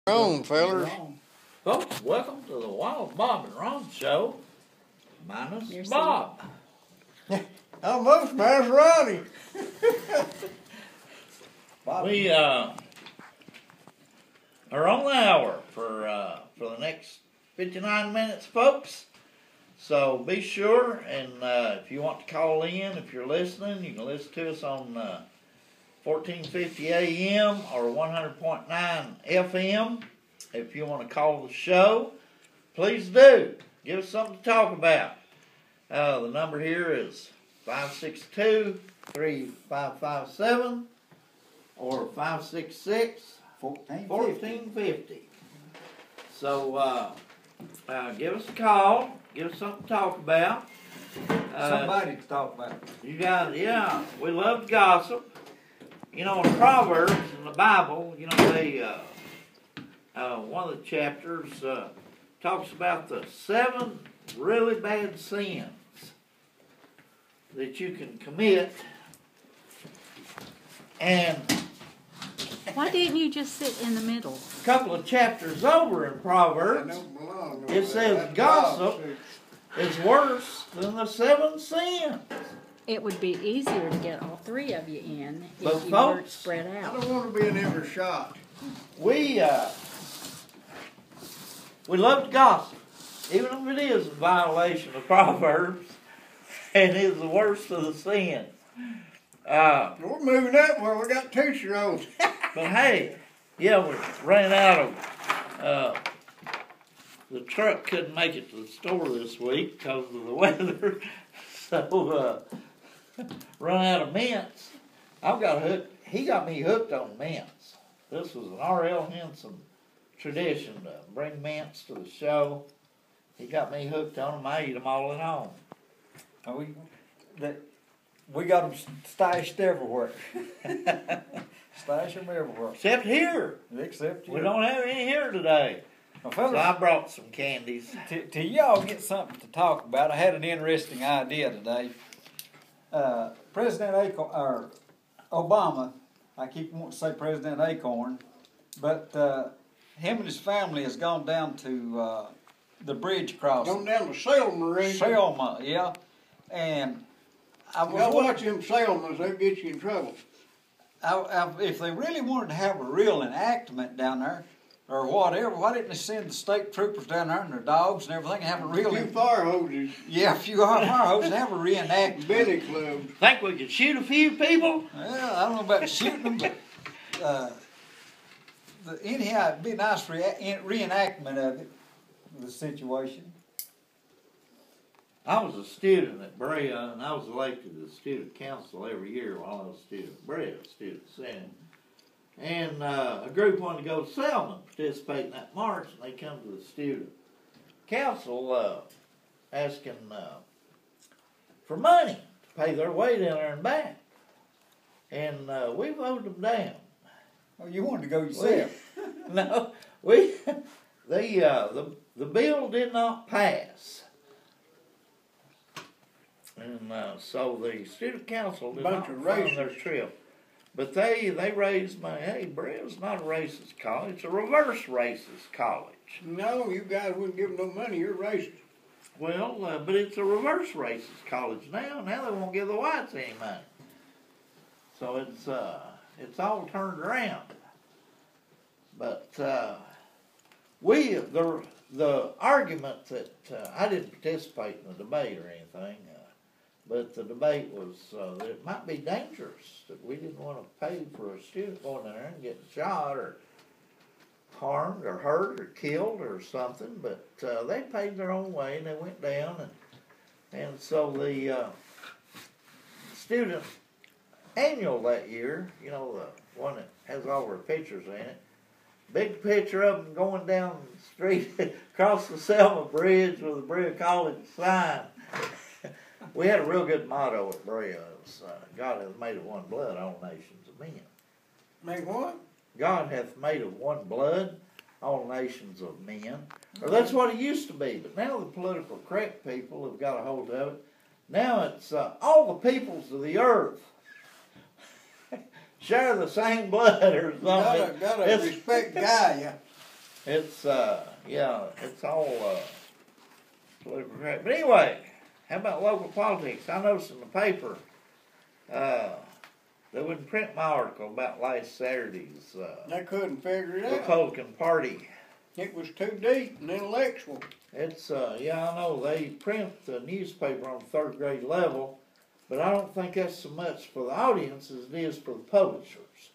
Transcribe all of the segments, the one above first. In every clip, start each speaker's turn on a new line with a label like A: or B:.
A: On, fellers.
B: Folks, welcome to the Wild Bob and Ron Show. Minus
C: You're
B: Bob.
A: Almost minus Ronnie.
B: We are on the hour for the next 59 minutes, folks. So be sure, and if you want to call in, if you're listening, you can listen to us on 1450 AM or 100.9 FM. If you want to call the show, please do. Give us something to talk about. The number here is 562-3557 or 566-1450. So give us a call. Give us something to talk about.
A: Somebody to talk about.
B: You got it, yeah. We love to gossip. You know, in Proverbs in the Bible, you know, they one of the chapters talks about the 7 really bad sins that you can commit. And
C: why didn't you just sit in the middle?
B: a couple of chapters over in Proverbs, it says gossip is worse than the 7 sins.
C: It would be easier to get all 3 of you in
B: But
C: if you weren't
B: folks,
C: spread
A: I
C: out.
A: don't want to be in every shot.
B: We love to gossip, even if it is a violation of Proverbs and is the worst of the sins.
A: We're moving that way. We got 2-year-olds.
B: But hey, yeah, we ran out of, the truck couldn't make it to the store this week because of the weather. So, run out of mints. He got me hooked on mints. This was an R.L. Henson tradition to bring mints to the show. He got me hooked on them. I eat them all at home.
D: We got them stashed everywhere. Stash them everywhere.
B: Except here.
D: Except you.
B: We don't have any here today.
D: Well,
B: So
D: fellas,
B: I brought some candies.
D: till y'all get something to talk about, I had an interesting idea today. President Obama, I keep wanting to say President Acorn, but him and his family has gone down to the bridge crossing.
A: Going down to Selma, ain't you?
D: Selma, yeah. And I was
A: Y'all
D: wondering-
A: watch them Selmas, they get you in trouble.
D: if they really wanted to have a real enactment down there, or whatever, why didn't they send the state troopers down there and their dogs and everything and have a real...
A: A few fire hoses,
D: Yeah, a few fire hoses, have a reenactment.
A: billy clubs.
B: Think we could shoot a few people?
D: Well, I don't know about shooting them, but anyhow, it'd be a nice reenactment of it, the situation.
B: I was a student at Brea, and I was elected to the student council every year while I was a student at Brea, student senate. And a group wanted to go to Selma, participate in that march, and they come to the student council asking for money to pay their way down there and back. And we voted them down.
D: Oh, you wanted to go yourself?
B: No, the bill did not pass. And so the student council did not fund their trip. But they raised money. Hey, Brea's not a racist college. It's a reverse racist college.
A: No, you guys wouldn't give them no money, you're racist.
B: Well, but it's a reverse racist college now. Now they won't give the whites any money. So it's all turned around. But the argument that I didn't participate in the debate or anything. But the debate was that it might be dangerous, that we didn't want to pay for a student going in there and getting shot or harmed or hurt or killed or something. But they paid their own way and they went down. And so the student annual that year, you know, the one that has all their pictures in it, big picture of them going down the street across the Selma Bridge with the Brea College sign. We had a real good motto at Brea. It was, God hath made of one blood all nations of men.
A: Make what?
B: God hath made of one blood all nations of men. Or that's what it used to be. But now the political correct people have got a hold of it. Now it's all the peoples of the earth share the same blood or something.
A: Gotta respect Gaia.
B: It's, yeah, it's all, political crap. But anyway, how about local politics? I noticed in the paper, they wouldn't print my article about last Saturday's,
A: They couldn't figure it out.
B: Republican Party.
A: It was too deep and intellectual.
B: It's, yeah, I know, they print the newspaper on third grade level, but I don't think that's so much for the audience as it is for the publishers,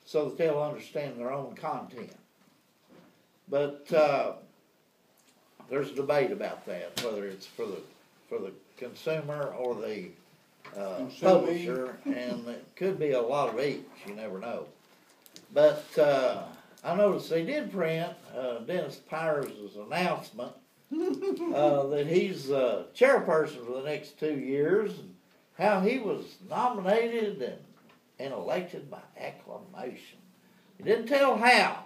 B: so that they'll understand their own content. But, there's a debate about that, whether it's for the consumer or the publisher, and it could be a lot of each, you never know. But I noticed they did print Dennis Pyers' announcement that he's chairperson for the next 2 years, and how he was nominated and elected by acclamation. He didn't tell how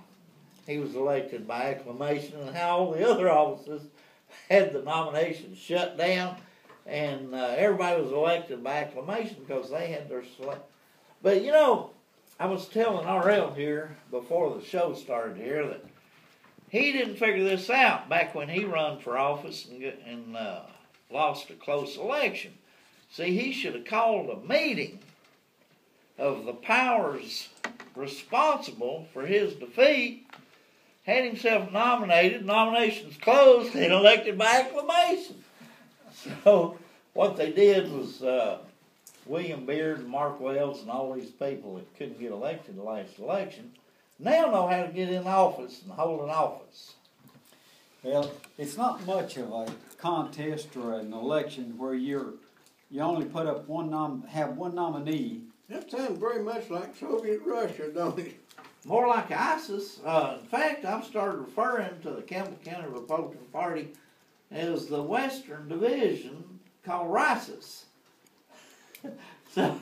B: he was elected by acclamation and how all the other offices had the nominations shut down, and everybody was elected by acclamation because they had their select. But you know, I was telling RL here before the show started here that he didn't figure this out back when he ran for office and lost a close election. See, he should have called a meeting of the powers responsible for his defeat, had himself nominated, nominations closed, and elected by acclamation. So what they did was William Beard and Mark Wells and all these people that couldn't get elected the last election now know how to get in office and hold an office.
D: Well, it's not much of a contest or an election where you only put up have one nominee.
A: That sounds very much like Soviet Russia, don't it?
B: More like ISIS. In fact, I've started referring to the Campbell County Republican Party as the Western Division called RISIS. So,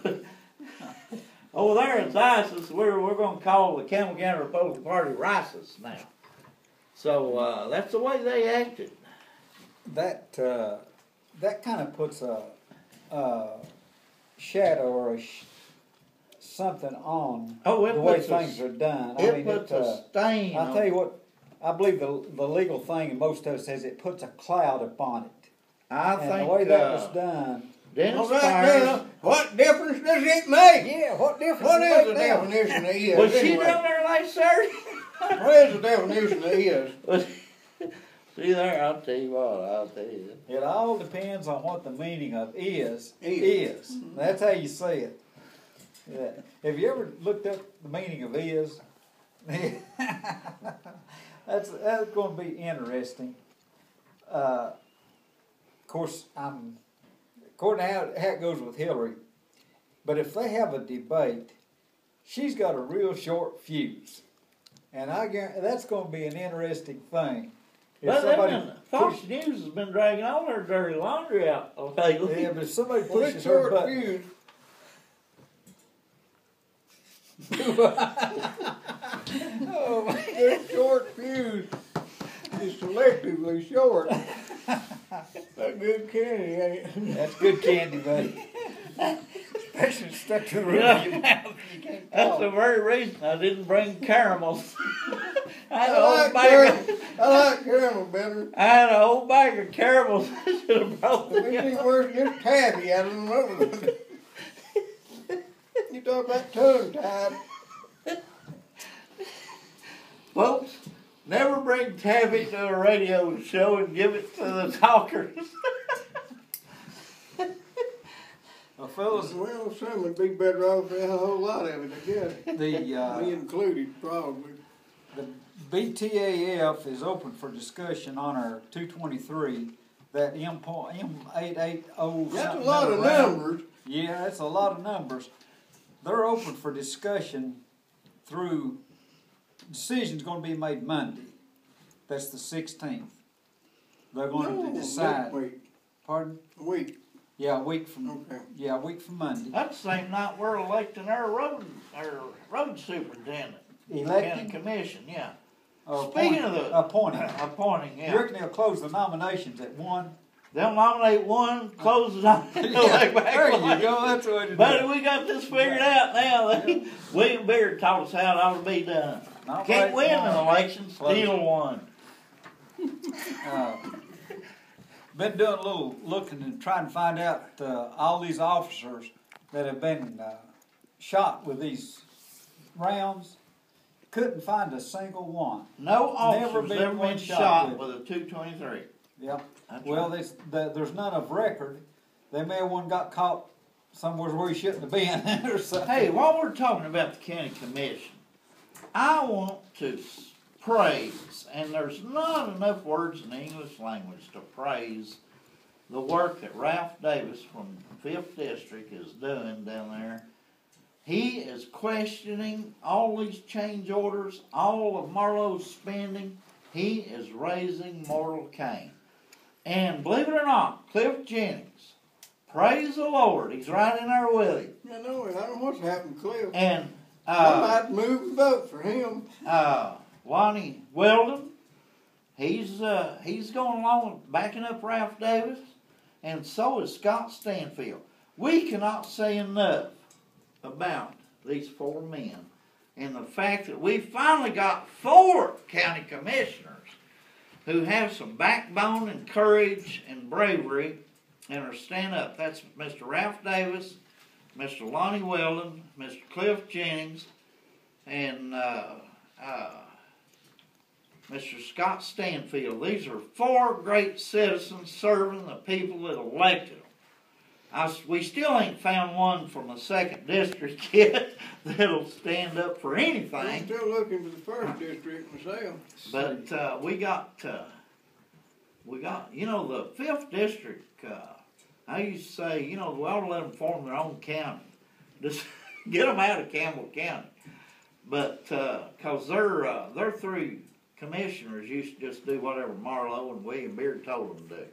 B: over there it's ISIS. We're going to call the Campbell County Republican Party RISIS now. So that's the way they acted.
D: That kind of puts a shadow or something on the way things are done.
B: It puts a stain.
D: I'll tell you what, I believe the legal thing, and most of it says it puts a cloud upon it.
B: I
D: and
B: think
D: the way that was done.
B: Dennis
A: Pyers, what difference does it make?
D: Yeah, what difference?
A: What
D: does
A: is the
D: it make now?
A: definition of is?
B: Was she
A: anyway?
B: down there last Saturday?
A: What is the definition of is?
B: See there, I'll tell you.
D: It all depends on what the meaning of is.
A: Mm-hmm.
D: That's how you say it. Yeah. Have you ever looked up the meaning of is? That's going to be interesting. Of course, according to how it goes with Hillary, but if they have a debate, she's got a real short fuse, and I guarantee that's going to be an interesting thing.
B: Fox News has been dragging all their dirty laundry out lately.
D: Yeah, but if somebody
A: Well,
D: pushes her button.
A: fuse.
D: Oh, man.
A: This short fuse is selectively short. That's good candy, ain't it?
D: That's good candy, buddy. Especially stuck to the roof of your mouth. You can't
B: That's
D: talk.
B: the very reason I didn't bring caramels.
A: I like caramel better.
B: I had a whole bag of caramels. I should have brought
A: It
B: them.
A: ain't worse than this taffy out of them over. You talk about tongue tied.
B: Folks, never bring taffy to a radio show and give it to the talkers.
D: Well, fellas,
A: Well, some would be better off to have a whole lot of it, I guess.
D: the
A: Me included, probably.
D: The BTAF is open for discussion on our 223, that M880.
A: That's a lot of numbers.
D: Yeah, that's a lot of numbers. They're open for discussion through, decision's going to be made Monday. That's the 16th. They're going to decide.
A: Week.
D: Pardon?
A: A week.
D: Yeah, a week from.
A: Okay.
D: Yeah, a week from Monday.
B: That's the same night we're electing our road superintendent. County
D: Electing?
B: commission, yeah.
D: Speaking
B: of the-
D: appointing.
B: Appointing, yeah.
D: You reckon they'll close the nominations at 1?
B: They'll nominate one, close it on, and elect back
D: There
B: one.
D: you go. That's what it is.
B: But we got this figured out now. William Beard taught us how it ought to be done. Can't win an election, steal one.
D: Been doing a little looking and trying to find out all these officers that have been shot with these rounds. Couldn't find a single one.
B: No officer's
D: Never
B: ever been shot with a 223.
D: Yeah.
B: That's
D: Well,
B: right.
D: there's none of record. They may have one got caught somewhere where he shouldn't have been or something.
B: Hey, while we're talking about the county commission, I want to praise, and there's not enough words in the English language to praise the work that Ralph Davis from 5th District is doing down there. He is questioning all these change orders, all of Marlowe's spending. He is raising mortal Cain. And believe it or not, Cliff Jennings, praise the Lord, he's right in there with him.
A: I know it. I don't know what's happened to Cliff.
B: And
A: I might move and vote for him.
B: Lonnie Weldon, he's going along with backing up Ralph Davis, and so is Scott Stanfield. We cannot say enough about these 4 men, and the fact that we finally got 4 county commissioners who have some backbone and courage and bravery and are stand up. That's Mr. Ralph Davis, Mr. Lonnie Weldon, Mr. Cliff Jennings, and Mr. Scott Stanfield. These are 4 great citizens serving the people that elected them. We still ain't found one from the 2nd District yet that'll stand up for
A: I'm
B: anything.
A: still looking for the 1st District myself.
B: But we got, you know, the 5th District, I used to say, you know, we ought to let them form their own county. Just get them out of Campbell County. But, cause their 3 commissioners used to just do whatever Marlowe and William Beard told them to do.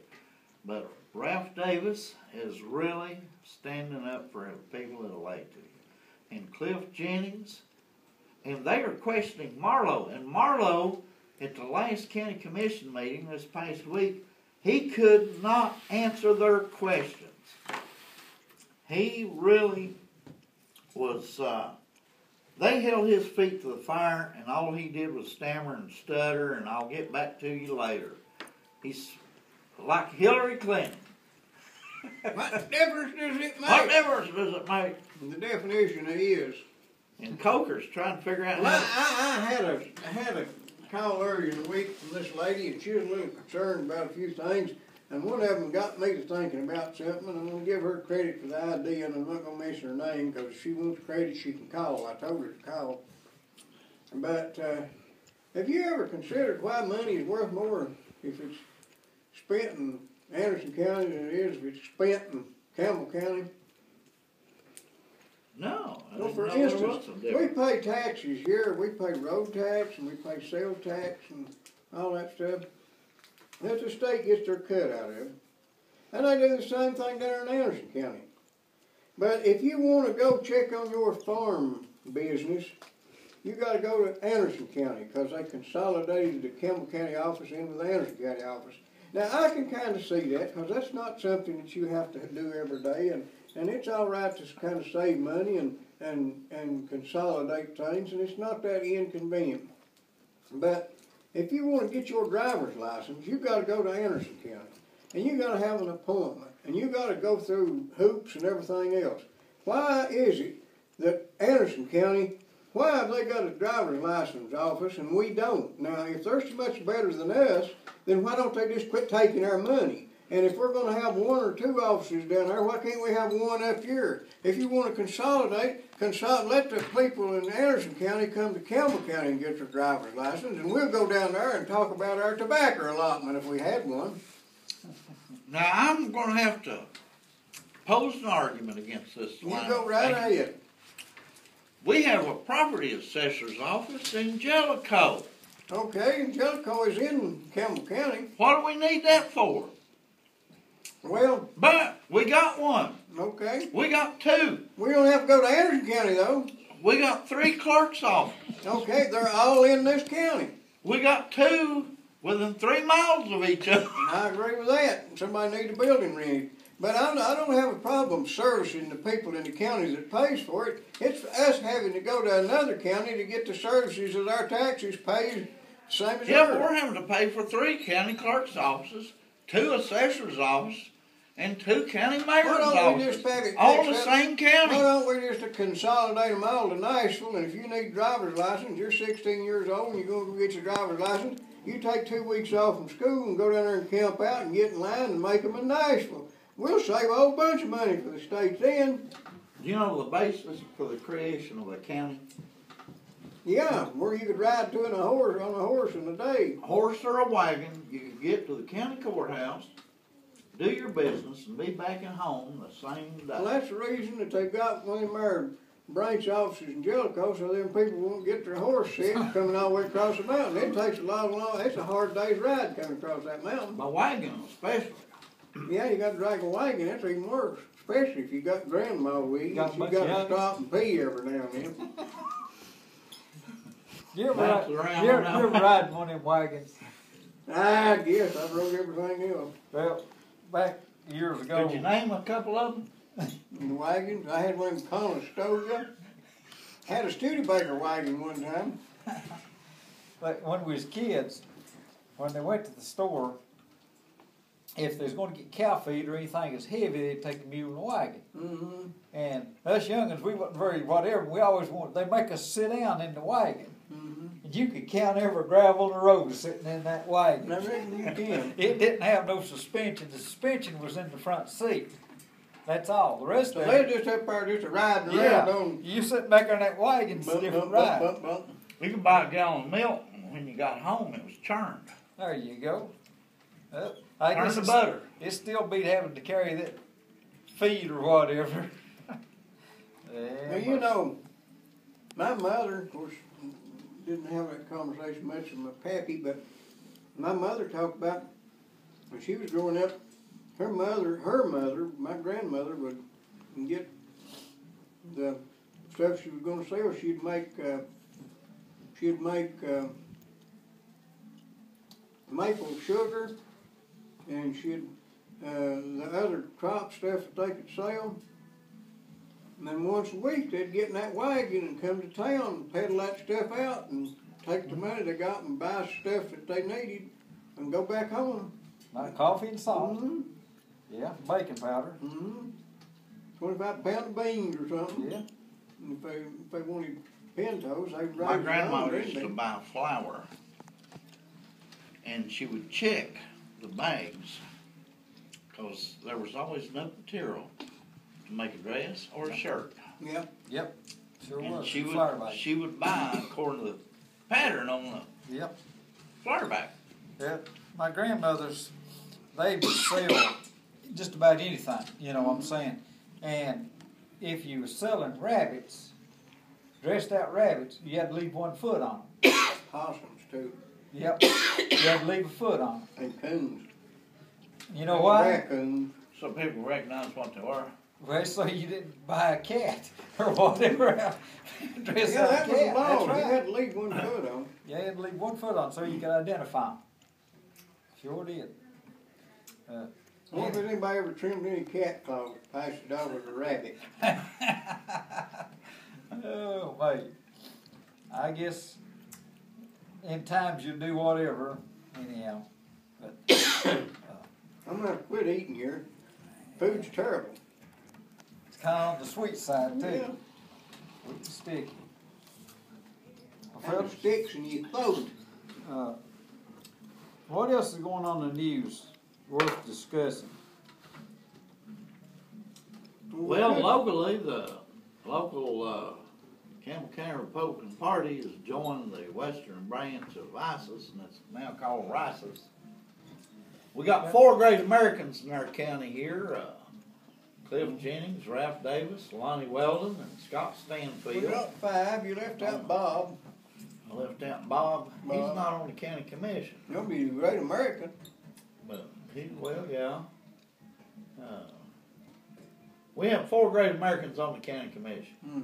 B: But Ralph Davis is really standing up for the people that elected him. And Cliff Jennings, and they are questioning Marlowe. And Marlowe, at the last county commission meeting this past week, he could not answer their questions. He really was, they held his feet to the fire, and all he did was stammer and stutter, and I'll get back to you later. He's like Hillary Clinton.
A: What difference does it make?
B: What difference does it make?
A: The definition is.
B: And Coker's trying to figure out
A: Well,
B: how
A: I had a call earlier in the week from this lady, and she was a little concerned about a few things. And one of them got me to thinking about something, and I'm going to give her credit for the idea, and I'm not going to mention her name, because if she wants credit, she can call. I told her to call. But have you ever considered why money is worth more if it's spent in Anderson County than it is if it's spent in Campbell County?
B: No, I
A: Well,
B: didn't
A: for
B: know there was
A: instance,
B: some
A: we
B: difference.
A: pay taxes here. We pay road tax, and we pay sales tax, and all that stuff. That the state gets their cut out of it. And they do the same thing down in Anderson County. But if you want to go check on your farm business, you got to go to Anderson County, because they consolidated the Campbell County office in with the Anderson County office. Now, I can kind of see that, because that's not something that you have to do every day, and it's all right to kind of save money and consolidate things, and it's not that inconvenient. But if you want to get your driver's license, you got to go to Anderson County, and you got to have an appointment, and you got to go through hoops and everything else. Why is it that Anderson County, why have they got a driver's license office and we don't? Now, if they're so much better than us, then why don't they just quit taking our money? And if we're going to have 1 or 2 offices down there, why can't we have 1 up here? If you want to consolidate, let the people in Anderson County come to Campbell County and get their driver's license, and we'll go down there and talk about our tobacco allotment if we had one.
B: Now, I'm going to have to pose an argument against this
A: You
B: line
A: go
B: of
A: right
B: thinking.
A: ahead.
B: We have a property assessor's office in Jellicoe.
A: Okay, and Jellicoe is in Campbell County.
B: What do we need that for?
A: Well,
B: But we got one.
A: okay.
B: We got 2.
A: We don't have to go to Anderson County, though.
B: We got 3 clerk's offices.
A: Okay, they're all in this county.
B: We got 2 within 3 miles of each other.
A: I agree with that. Somebody needs a building rented. But I don't have a problem servicing the people in the county that pays for it. It's us having to go to another county to get the services that our taxes pay, same as
B: Yeah,
A: ours.
B: but we're having to pay for 3 county clerk's offices, 2 assessor's offices, and 2 county mayor's
A: Why don't we
B: offices.
A: just have it
B: All the
A: fixed up?
B: same
A: Why
B: county.
A: don't we just consolidate them all to Nashville, and if you need a driver's license, you're 16 years old and you're going to go get your driver's license, you take 2 weeks off from school and go down there and camp out and get in line and make them in Nashville. We'll save a whole bunch of money for the state then.
B: Do you know the basis for the creation of a county?
A: Yeah, where you could ride to on a horse in a day.
B: A horse or a wagon, you could get to the county courthouse, do your business, and be back at home the same day.
A: Well, that's the reason that they've got one of them there branch offices in Jellicoe, so them people won't get their horse sick coming all the way across the mountain. It takes a long, it's a hard day's ride coming across that mountain.
B: My wagon especially.
A: Yeah, you got to drag a wagon, that's even worse. Especially if you got grandma with you, you got to stop and pee every now and then.
D: You ever
B: Bounce
D: ride,
B: around
D: you ever,
B: now.
D: you ever ride one of them wagons?
A: I guess I rode everything else.
D: Well, back years ago.
B: Could you name a couple of them?
A: In the wagons, I had one in Conestoga. Had a Studebaker wagon one time.
D: Like when we was kids, when they went to the store, if they was going to get cow feed or anything that's heavy, they'd take a mule and a wagon.
A: Mm-hmm.
D: And us youngins, we wasn't very whatever. We always wanted, they make us sit down in the wagon.
A: Mm-hmm.
D: And you could count every gravel on the road sitting in that wagon.
A: I reckon you can.
D: It didn't have no suspension. The suspension was in the front seat. That's all. The rest
A: So
D: of
A: they're
D: it,
A: just up there just riding
D: yeah,
A: around on
D: you sit back on that wagon, it's a
A: bump,
D: different
A: bump,
D: ride.
A: bump, bump, bump.
B: You could buy a gallon of milk, and when you got home, it was churned.
D: There you go. I
B: Turn
D: guess
B: to
D: it's-
B: butter.
D: It still beat having to carry that feed or whatever.
A: Now, you know, my mother, of course, didn't have that conversation much with my pappy, but my mother talked about when she was growing up, her mother, my grandmother, would get the stuff she was going to sell. She'd make maple sugar, and the other crop stuff that they could sell. And then once a week they'd get in that wagon and come to town and peddle that stuff out and take the money they got and buy stuff that they needed and go back home.
D: Like coffee and salt.
A: Mm-hmm.
D: Yeah, baking powder.
A: Mm-hmm. 25 pound of beans or something.
D: Yeah.
A: And if they wanted pintos, they'd
B: My
A: raise
B: grandmother
A: their own,
B: used to
A: didn't
B: buy flour, and she would check the bags, because there was always enough material to make a dress or a shirt.
A: they? Yeah.
D: Yep. Sure
B: And
D: was.
B: she
D: Flour
B: would,
D: bag.
B: she would buy according to the pattern on the
D: Yep.
B: flour bag.
D: Yep. My grandmothers, they would sell just about anything, you know what I'm saying? And if you were selling rabbits, dressed out rabbits, you had to leave one foot on them.
A: Possums too.
D: Yep. You had to leave a foot on them.
A: And coons.
D: You know why?
A: Raccoons.
B: So people recognize what they were.
D: Well, so you didn't buy a cat or whatever. Dress
A: Yeah,
D: out
A: that
D: a
A: was
D: cat.
A: law.
D: That's
A: You
D: right.
A: had to leave one foot on.
D: You had to leave one foot on so you could identify them. Sure did.
A: I wonder if anybody ever trimmed any cat claws, passed it over to a rabbit.
D: Oh, mate. I guess in times you do whatever, anyhow. But
A: I'm gonna have to quit eating here. Food's terrible.
D: it's kind of on the sweet side, too.
A: Yeah.
D: Sweet and sticky. Well,
A: And it
D: fellas,
A: sticks in your throat.
D: what else is going on in the news worth discussing?
B: Well, locally, the local Campbell County Republican Party has joined the western branch of ISIS, and it's now called RISIS. We got 4 great Americans in our county here. Cliff Jennings, Ralph Davis, Lonnie Weldon, and Scott
A: We
B: Stanfield.
A: got 5. You left out Bob.
B: I left out Bob. He's
A: Bob.
B: not on the county commission,
A: He'll be a great American.
B: but yeah. We have 4 great Americans on the county commission.
A: Hmm.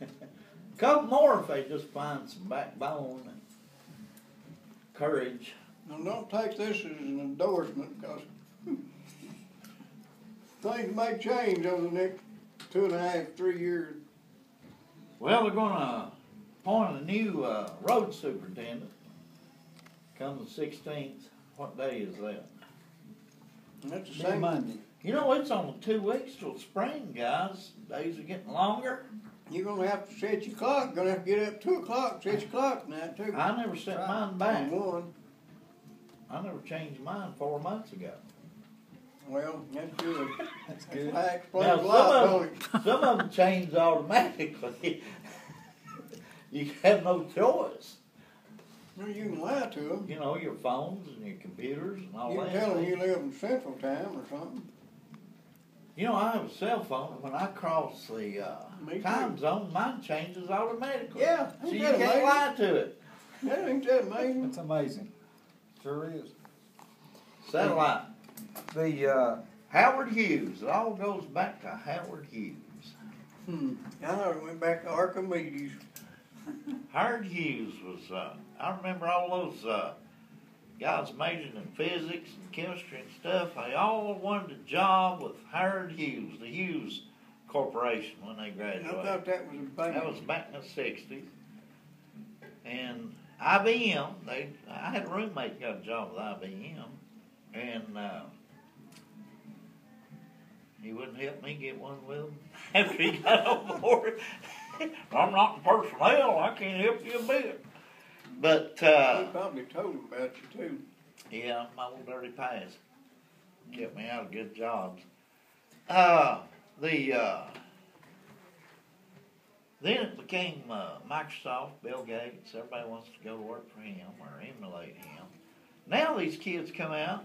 B: A couple more if they just find some backbone and courage.
A: Now, don't take this as an endorsement, because things may change over the next 2.5, 3 years.
B: Well, they're gonna appoint a new, road superintendent come the 16th. What day is that?
A: And that's the
D: Be
A: same.
D: Monday.
B: You know, it's only 2 weeks till spring, guys. Days are getting longer.
A: You're gonna have to set your clock. You're gonna have to get up 2 o'clock, set your clock now too.
B: I never set mine back.
A: On one.
B: I never changed mine 4 months ago.
A: Well, that's good.
D: That's good.
A: That explains
B: Now,
A: a lot, don't it?
B: some of them change automatically. You have no choice.
A: Well, you can lie to them.
B: You know, your phones and your computers and all
A: You
B: that.
A: can tell them you live in Central Time or something.
B: You know, I have a cell phone, and when I cross the
A: Me
B: time
A: too.
B: zone, mine changes automatically.
A: Yeah,
B: So
A: ain't
B: you
A: that
B: can't
A: amazing?
B: lie to it.
A: That ain't that amazing.
D: That's amazing. Sure is.
B: Satellite.
D: The,
B: Howard Hughes. It all goes back to Howard Hughes.
A: I know it went back to Archimedes.
B: Howard Hughes was, I remember all those guys majoring in physics and chemistry and stuff. They all wanted a job with Howard Hughes, the Hughes Corporation, when they
A: I
B: graduated.
A: thought that was a bang.
B: That was back in the 60s. And IBM, I had a roommate got a job with IBM, and he wouldn't help me get one with him after he got on board. I'm not in personnel, I can't help you a bit. But,
A: He probably told him about you too.
B: yeah, my old dirty past kept me out of good jobs. Then it became Microsoft, Bill Gates. Everybody wants to go to work for him or emulate him. Now these kids come out,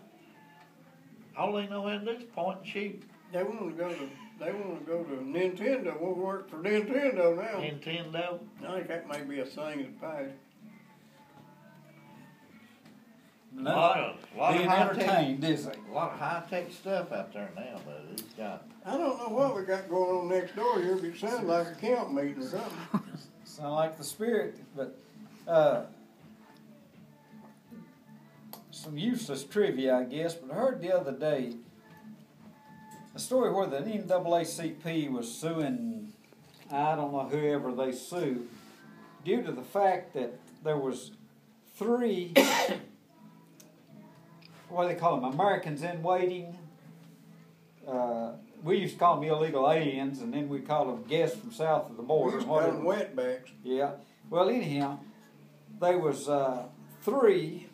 B: all they know how to do is point and shoot.
A: They want to go to Nintendo. Want to work for Nintendo now.
B: Nintendo.
A: I think that may be a thing of the past.
B: A lot of
D: being
B: high-tech,
D: entertained, is it?
B: a lot of high-tech stuff out there now, but it's got.
A: I don't know what we got going on next door here, but it sounds like a camp meeting or something.
D: Sound like the spirit, but some useless trivia, I guess. But I heard the other day a story where the NAACP was suing, I don't know whoever they sued, due to the fact that there was 3, what do they call them, Americans in waiting. We used to call them illegal aliens, and then we called them guests from south of the
A: We
D: border.
A: used
D: and
A: to call them
D: whatever.
A: wetbacks.
D: Yeah. Well, anyhow, there was 3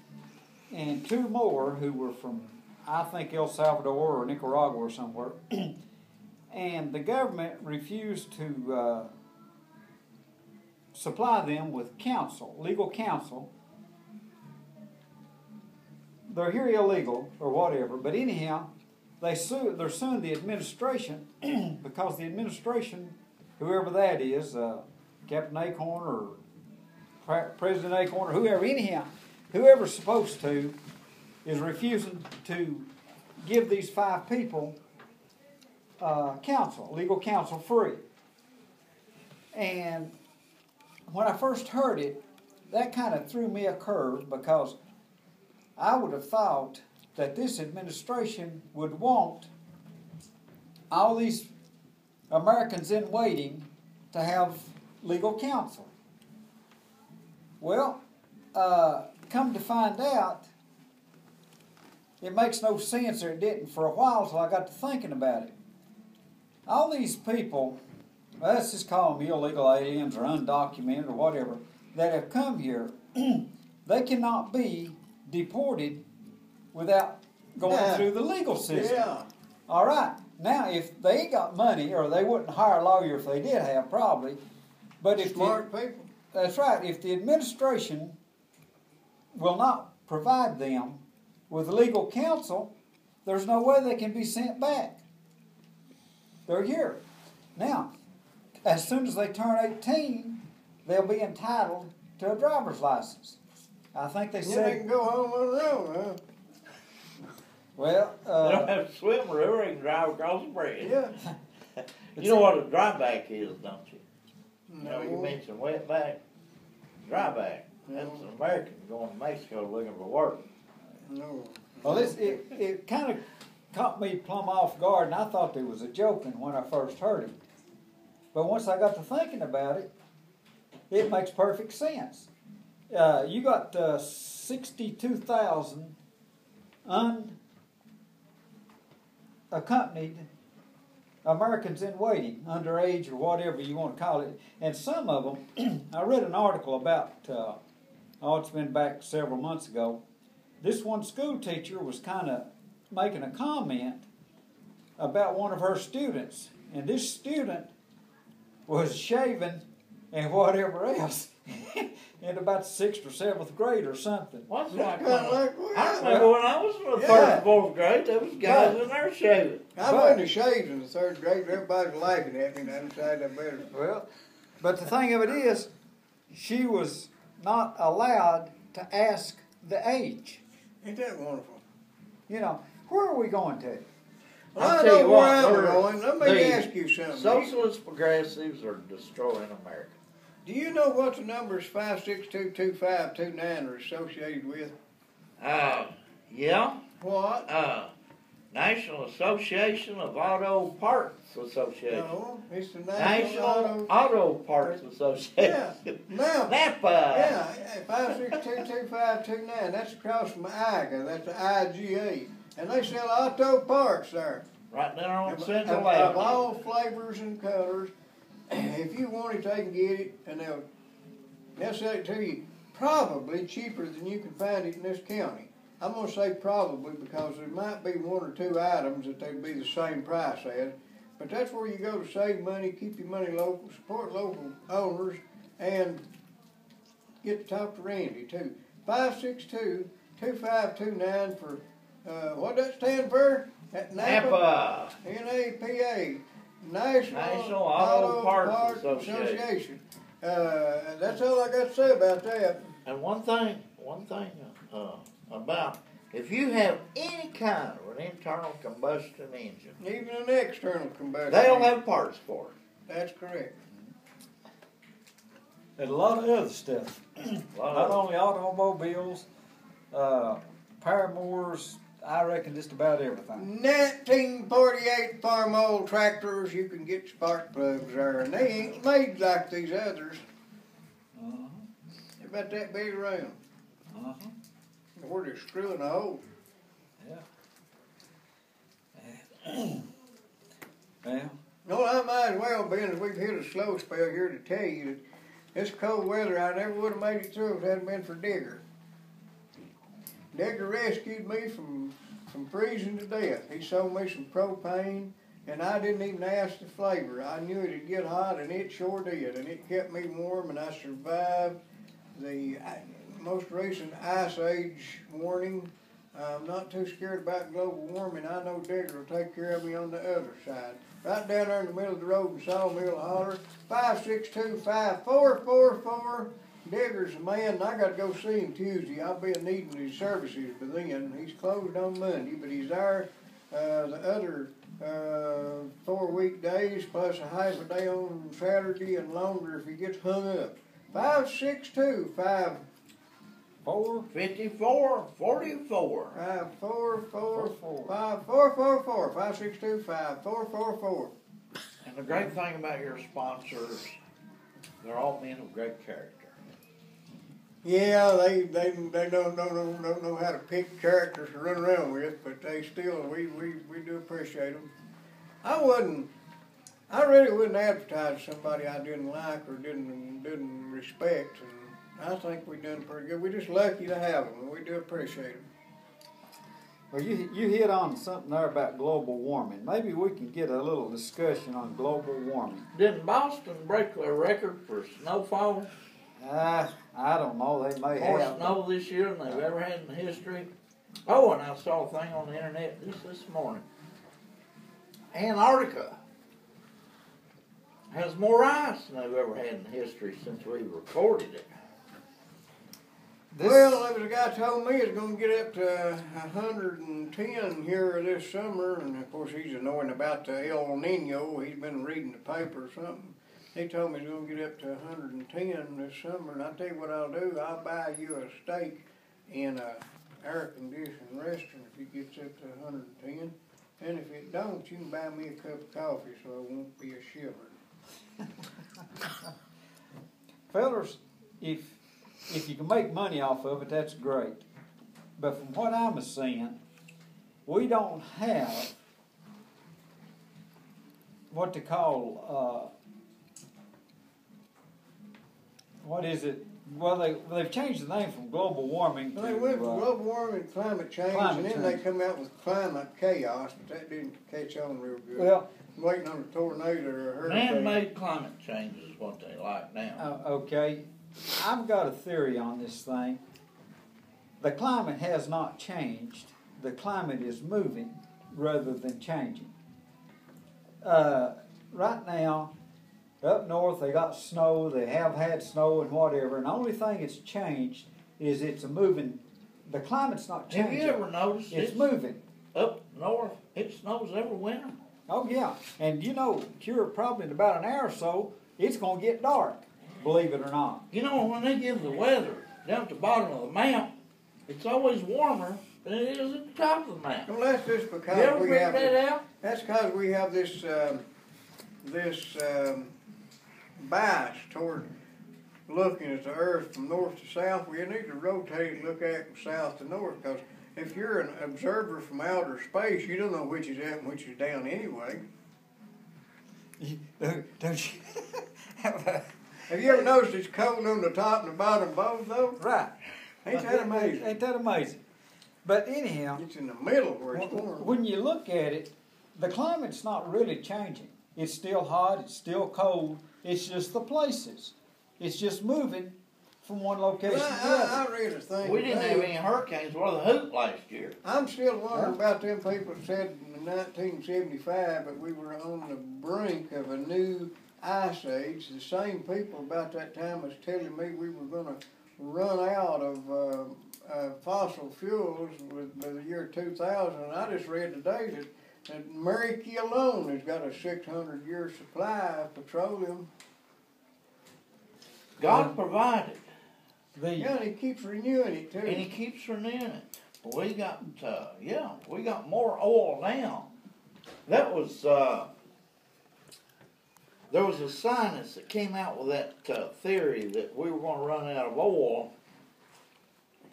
D: and 2 more who were from, I think, El Salvador or Nicaragua or somewhere. And the government refused to supply them with counsel, legal counsel. They're here illegal or whatever, but anyhow, they're suing the administration because the administration, whoever that is, Captain Acorn or President Acorn or whoever, anyhow, whoever's supposed to, is refusing to give these 5 people counsel, legal counsel free. And when I first heard it, that kind of threw me a curve because I would have thought that this administration would want all these Americans in waiting to have legal counsel. Well, come to find out, it makes no sense, or it didn't for a while until I got to thinking about it. All these people, let's just call them illegal aliens or undocumented or whatever, that have come here, they cannot be deported without going through the legal system.
A: Yeah.
D: All right. Now, if they ain't got money, or they wouldn't hire a lawyer if they did have, probably. But if
A: Smart people.
D: that's right. If the administration will not provide them with legal counsel, there's no way they can be sent back. They're here. Now, as soon as they turn 18, they'll be entitled to a driver's license. I think they
A: Then they
D: said,
A: can go home on their own, huh?
D: well,
B: They don't have to swim or they can drive across the bridge.
A: Yeah.
B: You know what a dryback is, don't you? You know, you
A: No.
B: mentioned wetback. Dryback. That's
A: No.
B: an American going to Mexico looking for work.
A: No.
D: well, it kind caught me plumb off guard, and I thought they was a joking when I first heard it. But once I got to thinking about it, it makes perfect sense. You got 62,000 unaccompanied Americans in waiting, underage or whatever you want to call it. And some of them, I read an article about, it's been back several months ago. This one school teacher was kind of making a comment about one of her students. And this student was shaving and whatever else in about the 6th or 7th grade or something.
B: What's
A: That's
B: like
A: kinda like,
B: I remember when I was in the third and fourth grade, there was guys in there shaving.
A: I wasn't ashamed in the 3rd grade. Everybody was laughing at me, and I decided I better.
D: Well, but the thing of it is, she was not allowed to ask the age.
A: Ain't that wonderful?
D: You know, where are we going to?
A: Well,
B: I'll
A: I
B: tell
A: know
B: you
A: where
B: what,
A: I'm
B: we're-
A: going. Let me
B: the
A: ask you something.
B: Socialist progressives are destroying America.
A: Do you know what the numbers 5622529 are associated with?
B: Yeah.
A: What?
B: National Association of Auto Parts Association.
A: No, it's the
B: National Auto Parts Association.
A: Yeah. Now,
B: Napa.
A: yeah, 5622529. That's across from IGA. That's the IGA, and they sell auto parts there.
B: Right there on
A: Of
B: Central Avenue.
A: all flavors and colors. If you want it, they can get it, and they'll sell it to you probably cheaper than you can find it in this county. I'm going to say probably because there might be 1 or 2 items that they'd be the same price as. But that's where you go to save money, keep your money local, support local owners, and get to talk to Randy too. 562-2529 for, what that stand for? At
B: Napa.
A: N-A-P-A. National
B: Auto Parts Association.
A: That's all I got to say about that.
B: And one thing about, if you have any kind of an internal combustion engine,
A: Even an external combustion.
B: they'll have parts for it.
A: That's correct.
D: And a lot of other stuff. Not only automobiles, paramours, I reckon just about everything.
A: 1948 farm old tractors, you can get spark plugs there, and they ain't made like these others. They're about that big around. Where they're screwing a hole.
D: Yeah. Well,
A: No, I might as well, being as we've hit a slow spell here, to tell you that this cold weather, I never would have made it through if it hadn't been for Digger. Digger rescued me from freezing to death. He sold me some propane, and I didn't even ask the flavor. I knew it'd get hot, and it sure did, and it kept me warm, and I survived the most recent ice age warning. I'm not too scared about global warming. I know Digger will take care of me on the other side. Right down there in the middle of the road in Sawmill Holler, 562-5444. Digger's a man, and I got to go see him Tuesday. I'll be needing his services by then. He's closed on Monday, but he's there the other 4 weekdays, plus a half a day on Saturday and longer if he gets hung up. 562-5444.
B: 5444.
A: 562-5444.
B: And the great thing about your sponsors, they're all men of great character.
A: Yeah, they don't know how to pick characters to run around with, but they still, we do appreciate them. I really wouldn't advertise somebody I didn't like or didn't respect, and I think we done pretty good. We're just lucky to have them, and we do appreciate them.
D: well, you hit on something there about global warming. Maybe we can get a little discussion on global warming.
B: Didn't Boston break their record for snowfall?
D: I don't know. They may
B: More
D: have.
B: snow this year than they've ever had in history. Oh, and I saw a thing on the internet this morning. Antarctica has more ice than they've ever had in history since we recorded it.
A: Well, there was a guy told me it's going to get up to 110 here this summer, and of course he's knowing about the El Nino. He's been reading the paper or something. He told me he's going to get up to 110 this summer, and I'll tell you what I'll do. I'll buy you a steak in a air-conditioned restaurant if it gets up to 110. And if it don't, you can buy me a cup of coffee so I won't be a shiver.
D: Fellas, if you can make money off of it, that's great. But from what I'm seeing, we don't have what they call, what is it? Well, they've changed the name from global warming to...
A: They went from global warming to climate change, and then they come out with climate chaos, but that didn't catch on real good.
D: Well,
A: Waiting on a tornado or a hurricane.
B: Man-made climate change is what they like now.
D: okay, I've got a theory on this thing. The climate has not changed. The climate is moving rather than changing. Right now, up north they got snow, they have had snow and whatever, and the only thing that's changed is it's a moving, the climate's not changing.
B: Have you ever noticed
D: it's moving.
B: Up north, it snows every winter.
D: Oh yeah, and you know, here probably in about an hour or so, it's gonna get dark, believe it or not.
B: You know, when they give the weather down at the bottom of the map, it's always warmer than it is at the top of the map.
A: Well, that's just
B: You
A: because
B: ever
A: we
B: figured
A: have
B: that out?
A: that's because we have this bias toward looking at the earth from north to south. We need to rotate and look at it from south to north, because if you're an observer from outer space, you don't know which is up and which is down anyway.
D: Don't you?
A: Have you ever noticed it's cold on the top and the bottom both, though?
D: Right.
A: Ain't that amazing?
D: Ain't that amazing? But anyhow,
A: It's in the middle where it's warm.
D: when you look at it, the climate's not really changing. It's still hot, it's still cold, it's just the places. It's just moving from one location
A: Well,
D: to the other.
A: I read a thing.
B: We didn't
A: today.
B: have any hurricanes worth a hoot last year.
A: I'm still wondering about them people that said in 1975 that we were on the brink of a new ice age. The same people about that time was telling me we were going to run out of fossil fuels by the year 2000. And I just read today that America alone has got a 600-year supply of petroleum.
B: God provided,
A: Yeah, and he keeps renewing it too.
B: and He keeps renewing it. We got, we got more oil now. That was, there was a scientist that came out with that theory that we were going to run out of oil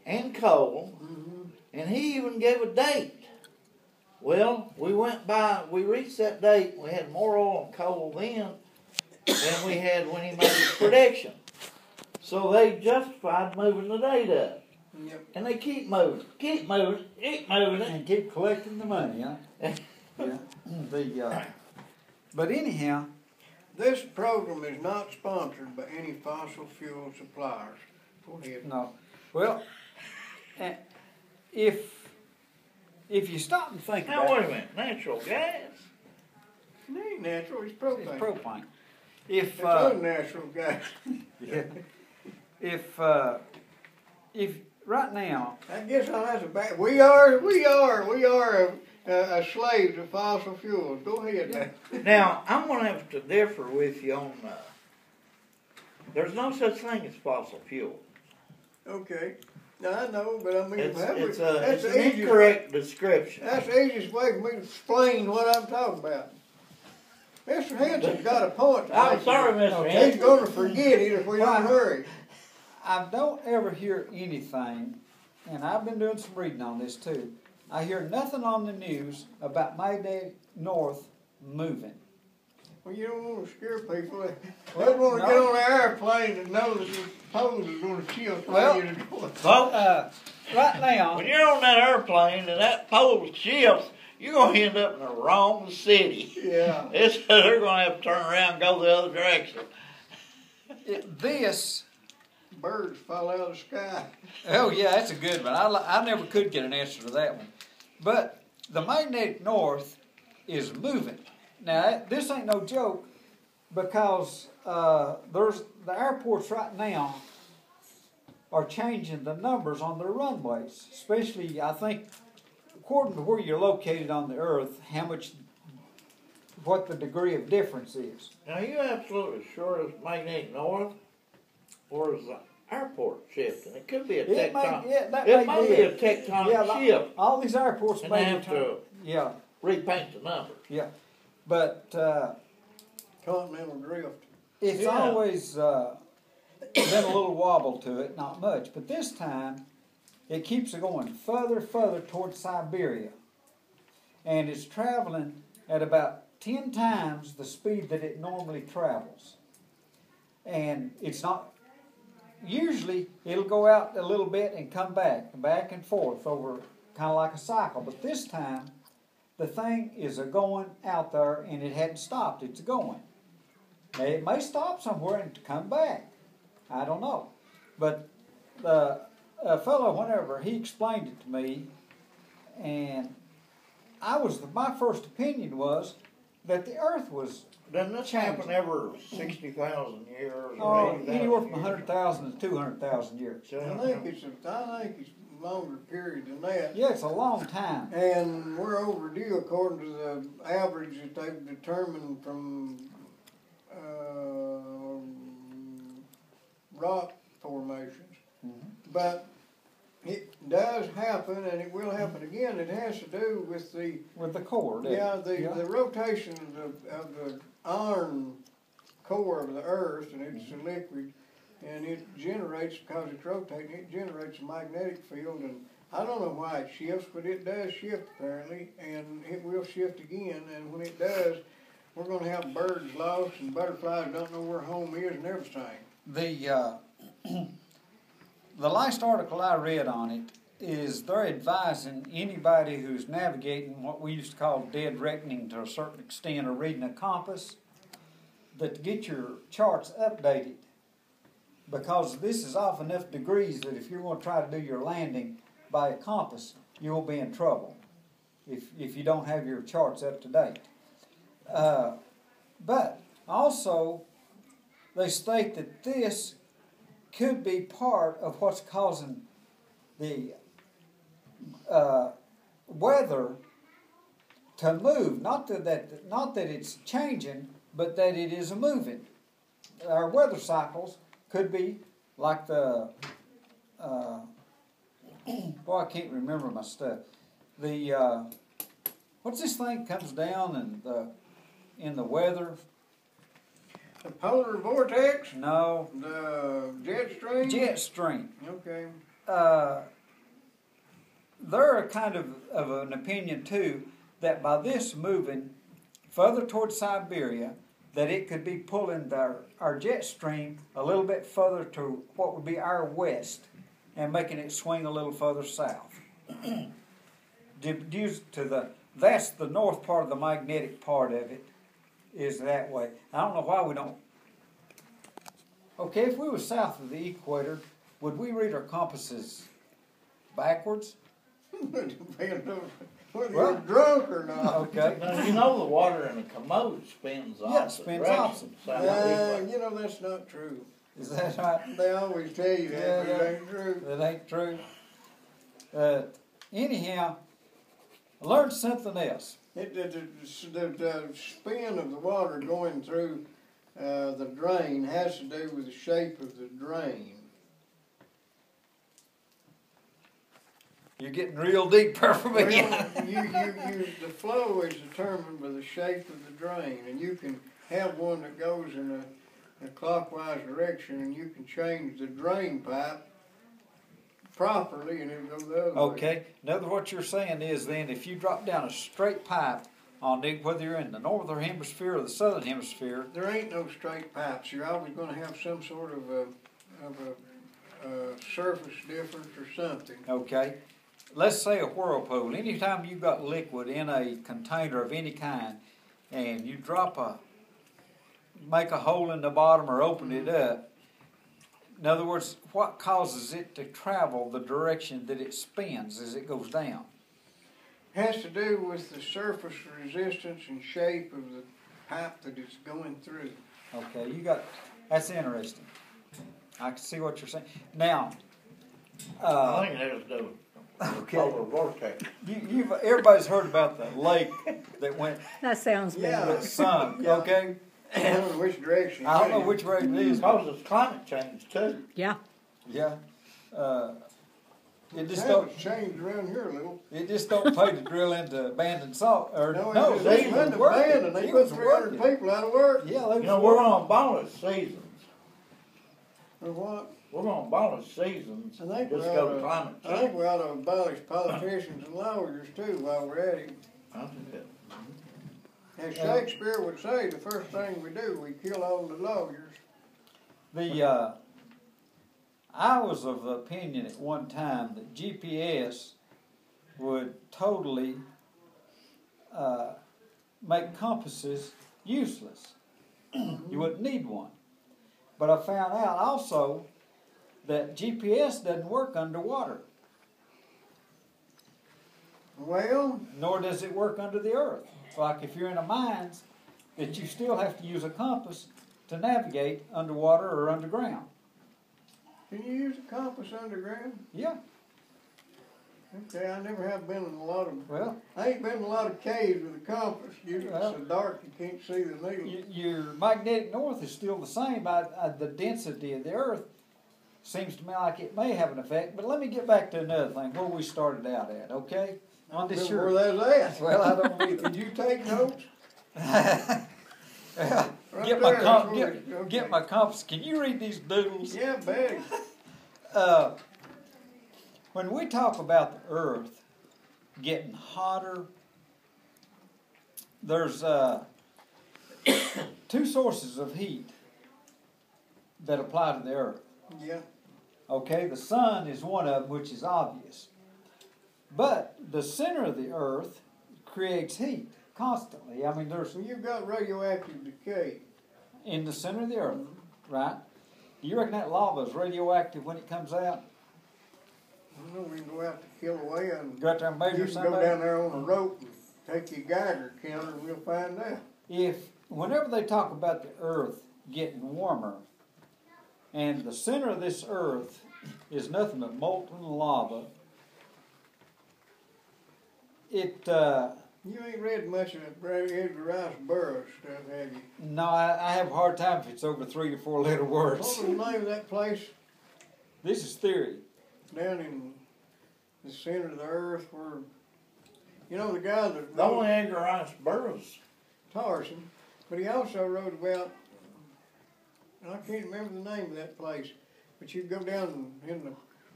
B: and coal, and he even gave a date. Well, we reached that date, we had more oil and coal then than we had when he made his prediction. So they justified moving the date up.
A: Yep.
B: And they keep moving it.
D: And keep collecting the money, huh? Yeah. But anyhow,
A: This program is not sponsored by any fossil fuel suppliers. Go ahead.
D: no. Well, if you stop and think
B: Now
D: about
B: wait a minute, natural gas?
A: It ain't natural, it's
D: it,
A: propane.
D: it's propane.
A: It's unnatural gas.
D: Yeah. If right now,
A: I guess that's a bad. We are a slave to fossil fuels. Go ahead now.
B: Now, I'm going to have to differ with you on, there's no such thing as fossil fuel.
A: Okay. Now, I know, but I mean,
B: It's
A: that's
B: an
A: the easiest.
B: incorrect description.
A: That's the easiest way for me to explain what I'm talking about. Mr. Hanson's got a point. to
B: I'm
A: make.
B: sorry, Mr.
A: He's
B: Hanson.
A: going to forget it if we don't hurry.
D: I don't ever hear anything, and I've been doing some reading on this too. I hear nothing on the news about Mayday North moving.
A: Well, you don't want to scare people. They
D: Well,
A: want to
D: no.
A: get on the airplane and know that the poles is going to chill
D: Well,
A: you to go.
B: Folks,
D: Right now,
B: when you're on that airplane and that pole shifts, you're going to end up in the wrong city.
A: Yeah.
B: They're going to have to turn around and go the other direction.
D: this.
A: Birds fall out of the sky.
D: Oh yeah, that's a good one. I never could get an answer to that one. But the magnetic north is moving. Now this ain't no joke, because there's the airports right now are changing the numbers on their runways, especially I think according to where you're located on the earth, what the degree of difference is.
B: Now, are you absolutely sure it's magnetic north, or is the airport shifting? It could be a
D: It
B: tectonic.
D: may, yeah, that
B: It
D: may
B: might be a tectonic
D: yeah,
B: shift.
D: all these airports
B: And
D: may
B: they
D: be
B: have to
D: yeah.
B: repaint the number.
D: Yeah, but
A: Continental drift.
D: it's
B: Yeah.
D: always been a little wobble to it, not much. But this time, it keeps going further towards Siberia. And it's traveling at about 10 times the speed that it normally travels. And it's not, usually it'll go out a little bit and come back and forth over kind of like a cycle. But this time, the thing is going out there and it hadn't stopped, it's going. Now, it may stop somewhere and come back. I don't know. But a fellow, whenever he explained it to me, and my first opinion was that the Earth was
B: Doesn't this happen every 60,000 years or 80,000
D: anywhere from
B: years?
D: 100,000 to 200,000 years.
A: I think it's a longer period than that.
D: Yeah, it's a long time.
A: And we're overdue according to the average that they've determined from rock formations.
D: Mm-hmm.
A: But it does happen, and it will happen again. It has to do with
D: With the core,
A: the rotation of the iron core of the Earth, and it's a liquid, and it generates, because it's rotating, it generates a magnetic field, and I don't know why it shifts, but it does shift apparently, and it will shift again, and when it does, we're going to have birds lost, and butterflies don't know where home is, and everything.
D: The last article I read on it is they're advising anybody who's navigating what we used to call dead reckoning to a certain extent, or reading a compass, that to get your charts updated, because this is off enough degrees that if you're going to try to do your landing by a compass, you'll be in trouble if you don't have your charts up to date. But also, they state that this could be part of what's causing the weather to move. Not that it's changing, but that it is moving. Our weather cycles could be like the boy, I can't remember my stuff. The what's this thing comes down and in the weather?
A: The polar vortex?
D: No.
A: The jet stream?
D: Jet stream.
A: Okay.
D: They're kind of an opinion too that by this moving further towards Siberia, that it could be pulling our jet stream a little bit further to what would be our west and making it swing a little further south. That's the north part of the magnetic part of it. Is that way. I don't know why we don't. Okay, if we were south of the equator, would we read our compasses backwards?
A: Depends on whether
D: Well,
A: you're drunk or not.
D: Okay.
B: Now, you know the water in a commode spins opposite
D: Yeah, it spins
B: direction.
D: opposite.
B: South
A: That's not true.
D: Is that right?
A: They always tell you that, but
D: Yeah,
A: it ain't true.
D: That ain't true. Anyhow, I learned something else.
A: The spin of the water going through the drain has to do with the shape of the drain.
D: You're getting real deep for me.
A: The flow is determined by the shape of the drain, and you can have one that goes in a clockwise direction, and you can change the drain pipe properly, and it'll go the other way.
D: Okay. Another what you're saying is then if you drop down a straight pipe on it, whether you're in the northern hemisphere or the southern hemisphere,
A: There ain't no straight pipes. You're always going to have some sort of a surface difference or something.
D: okay, let's say a whirlpool. Anytime you've got liquid in a container of any kind and you make a hole in the bottom or open it up, in other words, what causes it to travel the direction that it spins as it goes down?
A: Has to do with the surface resistance and shape of the pipe that it's going through.
D: Okay, that's interesting. I can see what you're saying. Now,
B: I think there's the polar vortex.
D: everybody's heard about the lake that went
C: That sounds
A: Yeah.
C: bad.
D: that sunk,
A: Yeah.
D: okay?
A: I don't know which direction.
D: I don't know which way it is.
B: Because it's climate change too.
C: Yeah.
D: Yeah. It just
A: Town's
D: don't.
A: changed around here a little.
D: It just don't pay to drill into abandoned salt. Or
A: No,
D: no,
A: it's
D: they
A: just
D: was
A: been
D: working.
A: abandoned. They
D: They
A: put
D: was
A: 300
D: working.
A: people out of work.
D: Yeah, they
B: You
D: was
B: know, we're
D: working.
B: gonna abolish seasons.
A: Or what?
B: We're gonna abolish seasons,
A: I think
B: just
A: we
B: go
A: ought
B: to
A: to,
B: climate
A: I think
B: change.
A: we ought to abolish politicians and lawyers too while we're at it.
B: I think that-
A: As Shakespeare would say, the first thing we do, we kill all the lawyers.
D: I was of the opinion at one time that GPS would totally make compasses useless. You wouldn't need one. But I found out also that GPS doesn't work underwater,
A: Well,
D: nor does it work under the earth. Like if you're in a mines, that you still have to use a compass to navigate underwater or underground.
A: can you use a compass underground?
D: Yeah,
A: Okay, I never have been in a lot of,
D: well,
A: I ain't been in a lot of caves with a compass. Usually it's so dark you can't see the needle.
D: your magnetic north is still the same. The density of the earth seems to me like it may have an effect. But let me get back to another thing, where we started out at, okay? On this
A: Remember where that's at.
D: Well, I don't either.
A: Did you take notes?
D: Get
A: Right
D: my
A: there, that's where
D: get
A: okay.
D: my compass. Can you read these doodles?
A: Yeah, Betty.
D: When we talk about the earth getting hotter, there's two sources of heat that apply to the earth.
A: Yeah.
D: Okay, the sun is one of them, which is obvious. But the center of the earth creates heat constantly. I mean, there's
A: So you've got radioactive decay.
D: in the center of the earth, right? Do you reckon that lava is radioactive when it comes out?
A: You know, we can go out to Kilauea and
D: Go out there and measure
A: you can go
D: somebody?
A: down there on a rope and take your Geiger counter and we'll find out.
D: Whenever they talk about the earth getting warmer, and the center of this earth is nothing but molten lava,
A: You ain't read much of that Edgar Rice Burroughs stuff, have you?
D: no, I have a hard time if it's over 3 or 4 letter
A: What
D: words.
A: was the name of that place
D: This is theory.
A: down in the center of the earth where, you know, the guy that
B: The only Edgar Rice Burroughs.
A: Tarzan, but he also wrote about, and I can't remember the name of that place, but you go down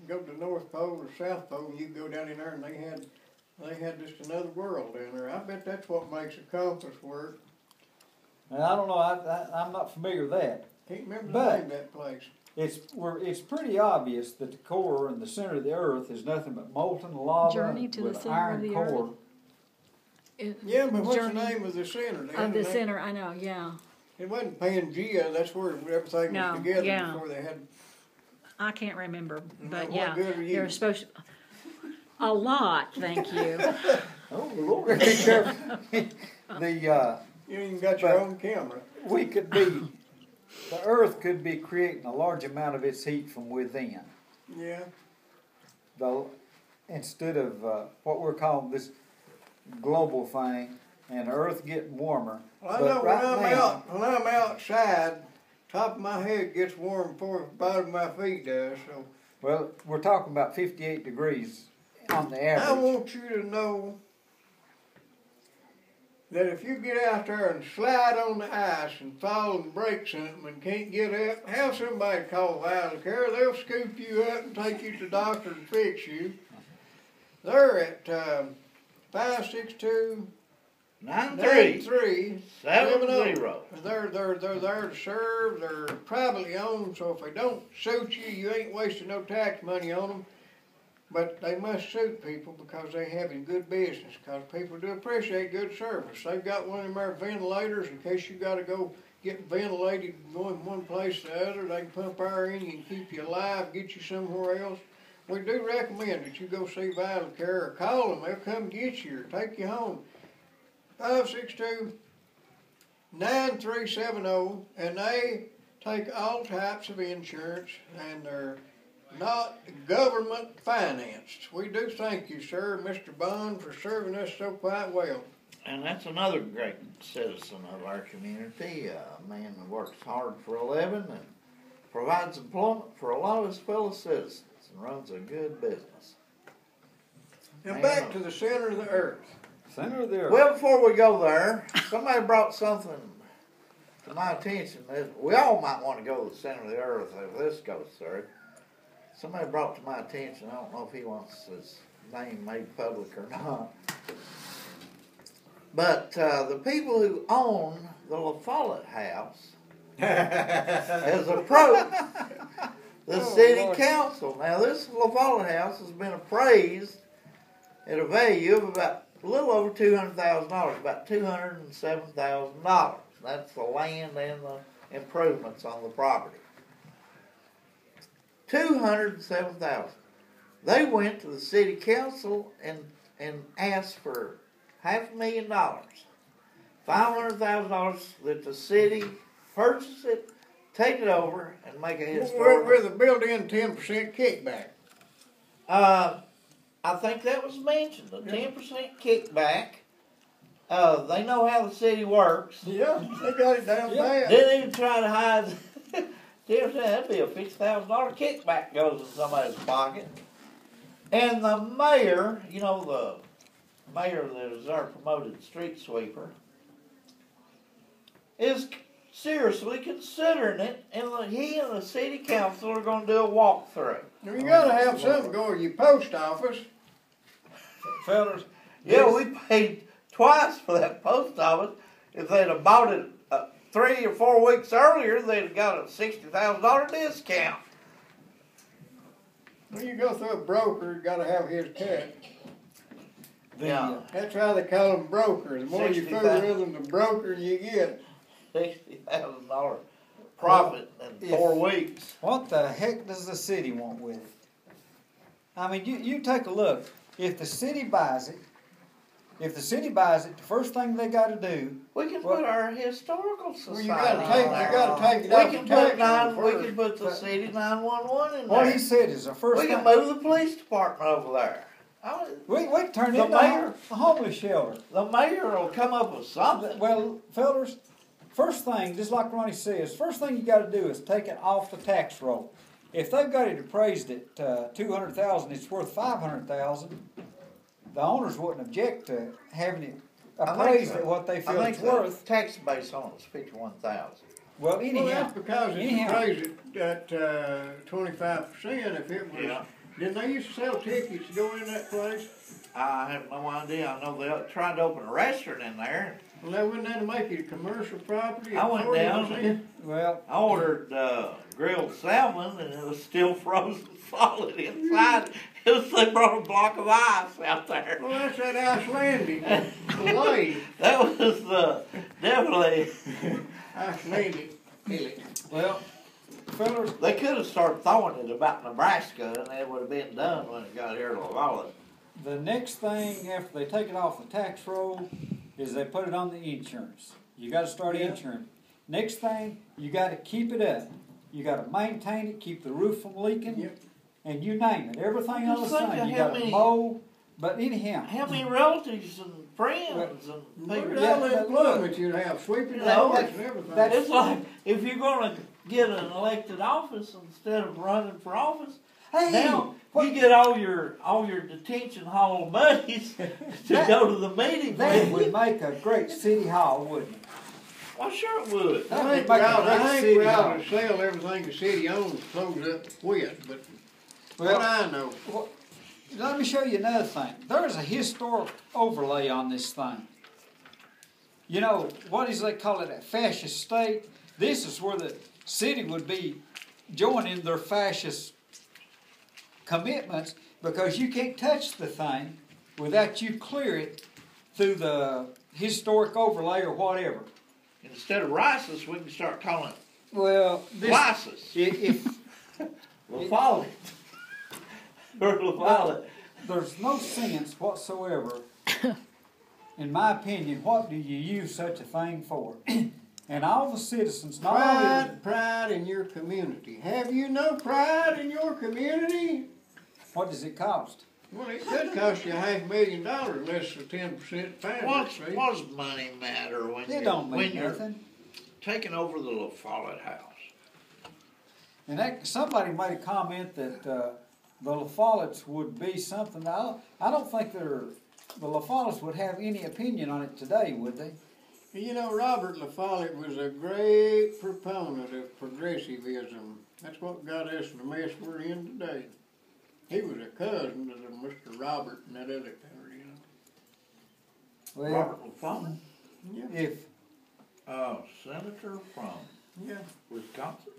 A: go to the North Pole or South Pole, and you go down in there, and they had just another world down there. I bet that's what makes a compass work.
D: And I don't know, I'm not familiar with that.
A: Can't remember the
D: But-
A: name of that place.
D: It's pretty obvious that the core and the center of the earth is nothing but molten lava
C: Journey to the
D: with
C: center
D: iron
C: of the
D: core.
A: Yeah, but what's
C: Journey
A: the name of the center? They
C: Of
A: had
C: the
A: a name-
C: center, I know, yeah.
A: It wasn't Pangea. That's where everything
C: No,
A: was together
C: yeah.
A: before they had.
C: I can't remember, but
A: What
C: yeah,
A: good are you?
C: they're supposed to, a lot, thank you.
D: Oh Lord, be careful.
A: You even got your
D: But-
A: own camera.
D: The earth could be creating a large amount of its heat from within.
A: Yeah.
D: Instead of what we're calling this global thing, and the earth getting warmer.
A: Well, I
D: But
A: know
D: right
A: when I'm outside, top of my head gets warm before the bottom of my feet does. So
D: Well, we're talking about 58 degrees on the
A: I
D: average.
A: want you to know that if you get out there and slide on the ice and fall and break something and can't get up, have somebody call Vital Care. They'll scoop you up and take you to the doctor and fix you. They're at 562
B: 9-3-7-0.
A: They're there to serve. They're privately owned, so if they don't suit you, you ain't wasting no tax money on them. But they must suit people because they having good business. Because people do appreciate good service. They've got one of them there ventilators in case you got to go get ventilated going one place to the other. They can pump air in you and keep you alive, get you somewhere else. We do recommend that you go see Vital Care or call them. They'll come get you or take you home. 562-9370, and they take all types of insurance, and they're not government financed. We do thank you, sir, Mr. Bond, for serving us so quite well.
B: And that's another great citizen of our community, a man that works hard for a living and provides employment for a lot of his fellow citizens and runs a good business.
A: Now back to the center of the earth.
D: Center of the earth.
B: Well, before we go there, somebody brought something to my attention that we all might want to go to the center of the earth if this goes through. Somebody brought to my attention, I don't know if he wants his name made public or not, but the people who own the La Follette house has approached the city council. Now, this La Follette house has been appraised at a value of about a little over $200,000, about $207,000. That's the land and the improvements on the property. $207,000. They went to the city council and asked for $500,000, $500,000 that the city purchase it, take it over, and make a historic.
A: With a built-in 10% kickback.
B: I think that was mentioned, a 10% kickback. They know how the city works.
A: Yeah, they got it down bad.
B: Didn't even try to hide. 10%, that'd be a $50,000 kickback goes in somebody's pocket. And the mayor, you know, the mayor that is our promoted street sweeper, is seriously considering it, and he and the city council are going to do a walkthrough.
A: Now, you gotta have something go to your post office.
D: Fellas,
B: Yeah, we paid twice for that post office. If they'd have bought it 3 or 4 weeks earlier, they'd have got a $60,000 discount.
A: When you go through a broker, you gotta have his cut.
B: Yeah.
A: That's how they call them brokers. The more you fool with them, the broker you get.
B: $60,000 profit in 4 weeks.
D: what the heck does the city want with it? I mean, you take a look. If the city buys it, the first thing they got to do.
B: We can put our historical society.
A: Well, you gotta take it out.
B: We can put the city 911 in there.
D: What he said is the first.
B: We can move the police department over there.
D: We can turn it
B: The
D: into
B: mayor-
D: a homeless shelter.
B: The mayor will come up with something.
D: Well, fellas, first thing, just like Ronnie says, first thing you got to do is take it off the tax roll. If they've got it appraised at $200,000, it's worth $500,000. The owners wouldn't object to having it appraised at what they feel it's worth.
B: The tax base on it's 51,000.
D: Well,
A: Well,
D: anyhow,
A: that's because it's appraised at 25%. If it was,
B: Yeah.
A: didn't they used to sell tickets to go in that place?
B: I have no idea. I know they tried to open a restaurant in there.
A: Well, they wouldn't have to make it a commercial property.
B: I went down.
D: well,
B: I ordered grilled salmon, and it was still frozen solid inside. They brought a block of ice out there.
A: Well, that's that Icelandic filet.
B: That was definitely.
A: Icelandic.
D: well, fellas,
B: They could have started throwing it about Nebraska, and it would have been done when it got here to Lavalette.
D: the next thing after they take it off the tax roll is they put it on the insurance. You got to start insurance. Next thing, you got to keep it up. You got to maintain it, keep the roof from leaking,
A: Yep.
D: and you name it. Everything
B: Just
D: else the
B: think
D: same.
B: of
D: You
B: how
D: got to
B: many-
D: mow. But anyhow,
B: How many relatives and friends and
A: Look
B: people?
A: at all the employment you'd have, sweeping the
B: No,
A: floors and everything.
B: It's like if you're going to get an elected office instead of running for office,
D: hey,
B: now you get all your detention hall buddies to go to the meeting.
D: that would make a great city hall, wouldn't it?
B: Well, sure it would.
D: That
A: I
D: would
A: think
D: make
A: we
D: a
A: ought,
D: great
A: I think
D: city
A: we ought
D: hall.
A: to sell everything the city owns, close up with, but
D: Well,
A: what I know.
D: let me show you another thing. There's a historic overlay on this thing. You know, what is they call it, a fascist state? This is where the city would be joining their fascist commitments because you can't touch the thing without you clear it through the historic overlay or whatever.
B: Instead of rices, we can start calling it
D: Well, this,
B: lices.
D: if
B: Lavalette. Or Lavalette.
D: there's no sense whatsoever, in my opinion, what do you use such a thing for? And all the citizens, not only
A: Pride in your community. Have you no pride in your community?
D: what does it cost?
A: Well, it could cost you $500,000 less than 10% finance fee.
B: What does money matter when
D: It don't mean
B: you're
D: nothing.
B: taking over the La Follette house?
D: And somebody made a comment that the La Follettes would be something. I don't think the La Follettes would have any opinion on it today, would they?
A: You know, Robert La Follette was a great proponent of progressivism. That's what got us in the mess we're in today. He was a cousin of Mr. Robert and that other feller, you know.
D: Well,
B: Robert LaFawn,
A: Yeah.
D: if
B: senator from
A: Yeah.
B: Wisconsin.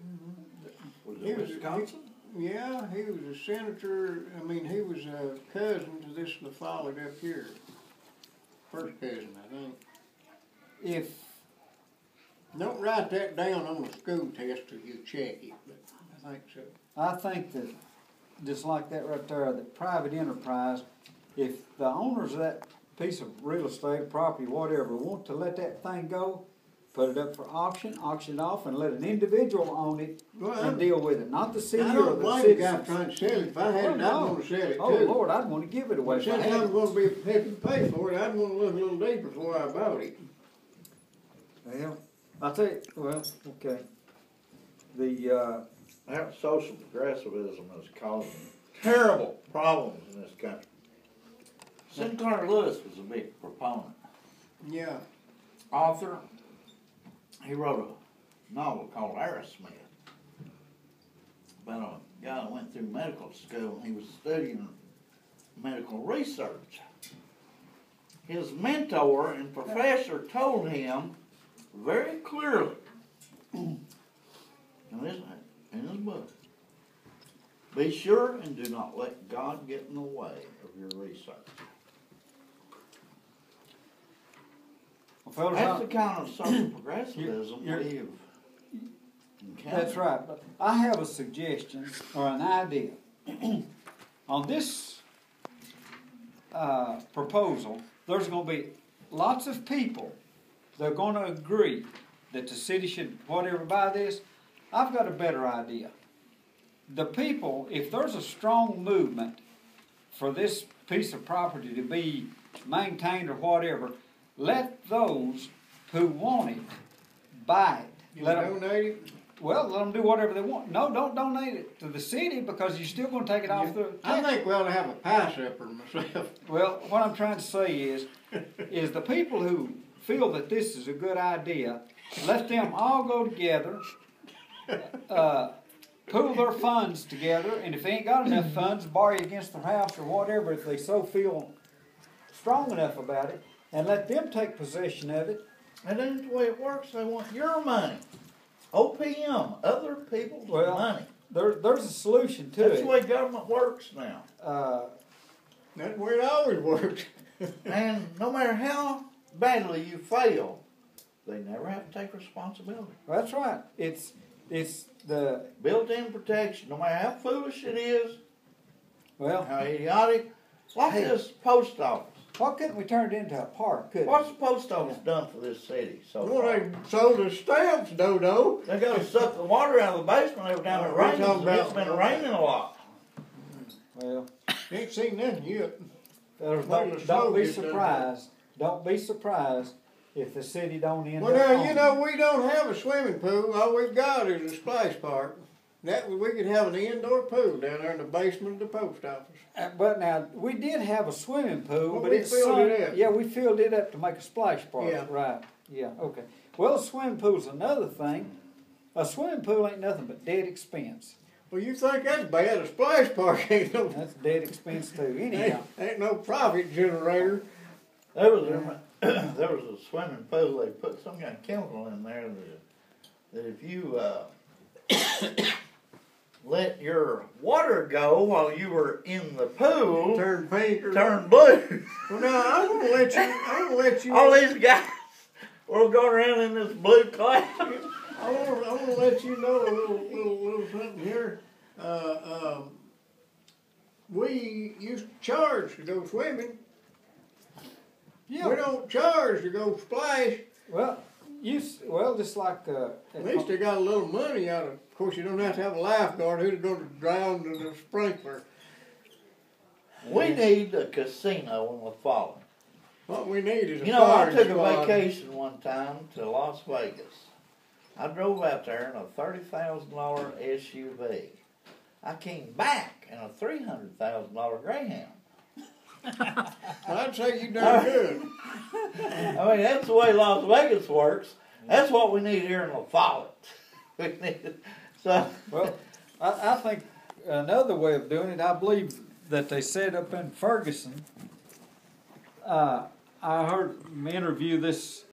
B: Was
A: He
B: it
A: was-
B: Wisconsin?
A: Yeah, he was a senator. I mean, he was a cousin to this La Follette up here. First cousin, I think.
D: if
A: Don't write that down on the school test till you check it, but I think so.
D: I think that just like that right there, that private enterprise, if the owners of that piece of real estate, property, whatever, want to let that thing go, put it up for auction it off, and let an individual own it
A: Well,
D: and deal with it, not the city
A: I
D: or
A: don't
D: the
A: blame the guy
D: citizens.
A: trying to sell it. If I had it, I'd
D: no.
A: want to sell it
D: Oh
A: too.
D: Lord, I'd want to give it away.
A: But
D: If I
A: since
D: had
A: I'm
D: it.
A: going to be happy to pay for it, I'd want to look a little deeper before I bought it.
D: Well, I'll tell you. Well, okay. The
B: That social progressivism is causing terrible problems in this country. Sinclair Lewis was a big proponent.
A: Yeah.
B: Author. He wrote a novel called Aerosmith about a guy that went through medical school and he was studying medical research. His mentor and professor told him very clearly, in his book, be sure and do not let God get in the way of your research.
D: well, fellas,
B: That's the kind of social progressivism
D: You're-
B: we've encountered.
D: that's right. But I have a suggestion or an idea on this proposal. There's going to be lots of people that are going to agree that the city should whatever buy this. I've got a better idea. The people, if there's a strong movement for this piece of property to be maintained or whatever, let those who want it buy it.
A: You
D: Let 'em-
A: donate it?
D: well, let them do whatever they want. No, don't donate it to the city because you're still going to take it off the
A: I
D: tax.
A: think we ought to have a pie supper myself.
D: Well, what I'm trying to say is the people who feel that this is a good idea, let them all go together, pool their funds together, and if they ain't got enough funds, borrow against their house or whatever, if they so feel strong enough about it, and let them take possession of it.
B: And then the way it works, they want your money. OPM, other people's money.
D: There's a solution to
B: That's
D: it.
B: the way government works now.
A: That's the way it always works.
B: And no matter how badly you fail, they never have to take responsibility.
D: That's right. It's the
B: Built-in protection, no matter how foolish it is,
D: well.
B: how idiotic. Like
D: Hey.
B: this post office.
D: Why couldn't we turn it into a park? Couldn't
B: What's
D: we?
B: the post office done for this city so
A: Well,
B: far?
A: they sold us stamps, Dodo.
B: They got to suck the water out of the basement every time it
A: We're
B: rains.
A: talking
B: It's
A: about-
B: been raining a lot.
D: Well,
A: Ain't seen nothing yet.
D: fellas,
A: Well, the
D: don't
A: snow
D: be
A: gets done.
D: surprised. Don't be surprised if the city don't end
A: Well,
D: up
A: now,
D: owning
A: you know, we don't have a swimming pool. All we've got is a splash park. That we could have an indoor pool down there in the basement of the post office.
D: But now we did have a swimming pool,
A: Well,
D: but
A: we
D: it's
A: filled it up.
D: Yeah, we filled it up to make a splash park.
A: Yeah.
D: Right. Yeah. Okay. Well, a swimming pool's another thing. A swimming pool ain't nothing but dead expense.
A: Well, you think that's bad? A splash park ain't no,
D: That's dead expense too. Anyhow.
A: ain't no profit generator.
B: There was a swimming pool. They put some kind of chemical in there that if you let your water go while you were in the pool,
A: Turn pink or
B: turn blue.
A: Well, now I'm gonna let you.
B: All these guys were going around in this blue cloud.
A: I want to let you know a little something here. We used to charge to go swimming.
D: Yeah.
A: We don't charge to go splash.
D: Well, just like
A: At least they got a little money out of course, you don't have to have a lifeguard who's going to drown in the sprinkler.
B: We need a casino in La Follette.
A: What we need is a
B: You know, I
A: firing
B: took
A: squad.
B: a vacation one time to Las Vegas. I drove out there in a $30,000 SUV. I came back and a $300,000 Greyhound.
A: I'd say you done good.
B: I mean, that's the way Las Vegas works. That's what we need here in La Follette. We need, so.
D: Well, I think another way of doing it, I believe that they set up in Ferguson. I heard them interview this